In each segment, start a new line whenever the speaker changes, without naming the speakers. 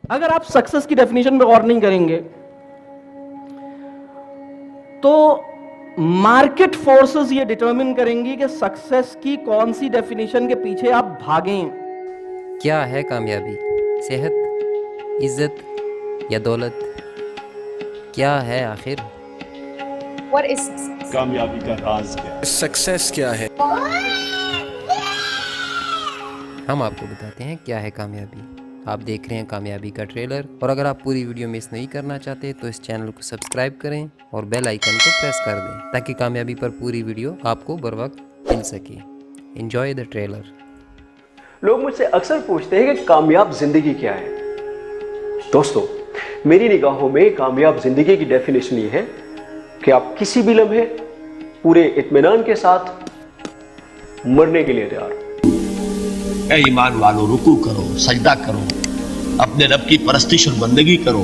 अगर आप सक्सेस की डेफिनेशन पे गौर नहीं करेंगे तो मार्केट फोर्सेस ये डिटरमिन करेंगी कि सक्सेस की कौन सी डेफिनेशन के पीछे आप भागें।
क्या है कामयाबी? सेहत, इज्जत या दौलत? क्या है आखिर?
What is success?
कामयाबी का राज क्या है?
सक्सेस क्या है?
हम आपको बताते हैं क्या है कामयाबी। आप देख रहे हैं कामयाबी का ट्रेलर, और अगर आप पूरी वीडियो मिस नहीं करना चाहते तो इस चैनल को सब्सक्राइब करें और बेल आइकन को प्रेस कर दें ताकि कामयाबी पर पूरी वीडियो आपको बर वक्त मिल सके। Enjoy the trailer.
लोग मुझसे अक्सर पूछते हैं कि कामयाब जिंदगी क्या है। दोस्तों, मेरी निगाहों में कामयाब जिंदगी की डेफिनेशन ये है कि आप किसी भी लम्हे पूरे इत्मीनान के साथ मरने के लिए तैयार हो।
ऐ ईमान वालों, रुकू करो, सजदा करो, अपने रब की परस्तिश और बंदगी करो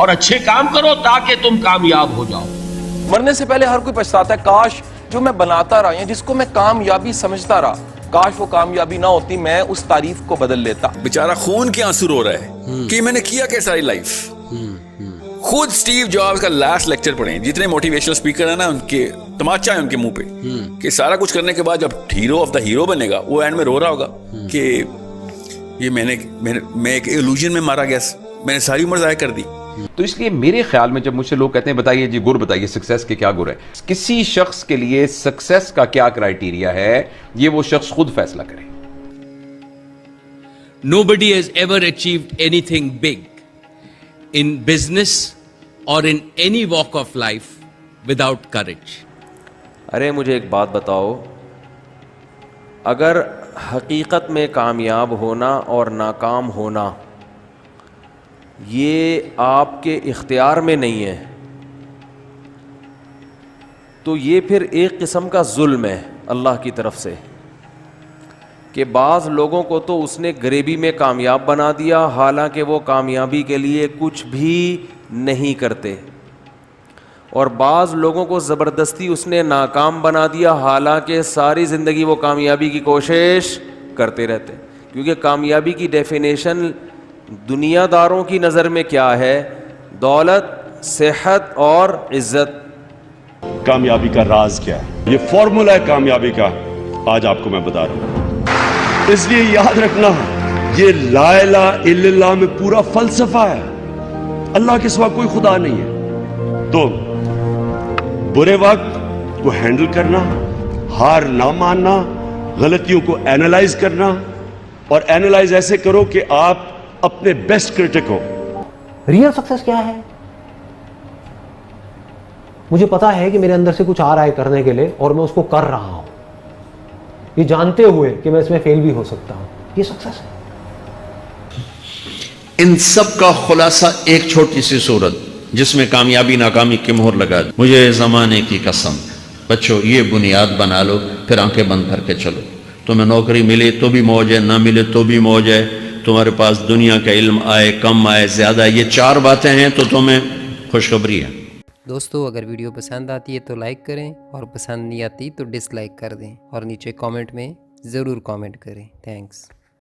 और अच्छे काम करो ताकि तुम कामयाब हो जाओ।
मरने से पहले हर कोई पछताता है, काश जो मैं बनाता रहा या जिसको मैं कामयाबी समझता रहा, काश वो कामयाबी ना होती, मैं उस तारीफ को बदल लेता।
बेचारा खून के आंसू रो रहा है कि मैंने किया क्या सारी लाइफ। खुद स्टीव जॉब्स का लास्ट लेक्चर पढ़ें, जितने मोटिवेशनल स्पीकर है ना, उनके तमाचा है उनके मुंह पे कि सारा कुछ करने के बाद जब हीरो ऑफ द हीरो बनेगा वो एंड में रो रहा होगा कि ये मैं एक इल्यूजन में मारा गया, मैंने सारी उम्र ज़ाया कर दी।
तो इसलिए मेरे ख्याल में जब मुझसे लोग कहते हैं बताइए जी गुर, बताइए सक्सेस के क्या गुर है, किसी शख्स के लिए सक्सेस का क्या क्राइटेरिया है, ये वो शख्स खुद फैसला करे।
Nobody has ever achieved anything big in business or in any walk of life without courage.
अरे मुझे एक बात बताओ, अगर हकीकत में कामयाब होना और नाकाम होना ये आपके इख्तियार में नहीं है तो ये फिर एक किस्म का जुल्म है अल्लाह की तरफ से कि बाज़ लोगों को तो उसने गरीबी में कामयाब बना दिया हालांकि वो कामयाबी के लिए कुछ भी नहीं करते, और बाज़ लोगों को ज़बरदस्ती उसने नाकाम बना दिया हालांकि सारी ज़िंदगी वो कामयाबी की कोशिश करते रहते। क्योंकि कामयाबी की डेफिनेशन दुनियादारों की नज़र में क्या है? दौलत, सेहत और इज़्ज़त।
कामयाबी का राज क्या है? ये फॉर्मूला है कामयाबी का, आज आपको मैं बता रहा हूं। इसलिए याद रखना, ये ला इलाहा इल्लल्लाह में पूरा फलसफा है। अल्लाह के सिवा कोई खुदा नहीं है। तो बुरे वक्त को हैंडल करना, हार ना मानना, गलतियों को एनालाइज करना, और एनालाइज ऐसे करो कि आप अपने बेस्ट क्रिटिक हो।
रियल सक्सेस क्या है? मुझे पता है कि मेरे अंदर से कुछ आ रहा है करने के लिए और मैं उसको कर रहा हूं, ये जानते हुए कि मैं इसमें फेल भी हो सकता हूं, ये सक्सेस है।
इन सब का खुलासा एक छोटी सी सूरत जिसमें कामयाबी नाकामी की मोहर लगा दी। मुझे ज़माने की कसम, बच्चों ये बुनियाद बना लो, फिर आंखें बंद करके चलो। तुम्हें नौकरी मिले तो भी मौज है, ना मिले तो भी मौज है, तुम्हारे पास दुनिया का इल्म आए कम आए ज़्यादा, ये चार बातें हैं तो तुम्हें खुशखबरी है।
दोस्तों, अगर वीडियो पसंद आती है तो लाइक करें और पसंद नहीं आती तो डिसलाइक कर दें, और नीचे कमेंट में ज़रूर कमेंट करें। थैंक्स।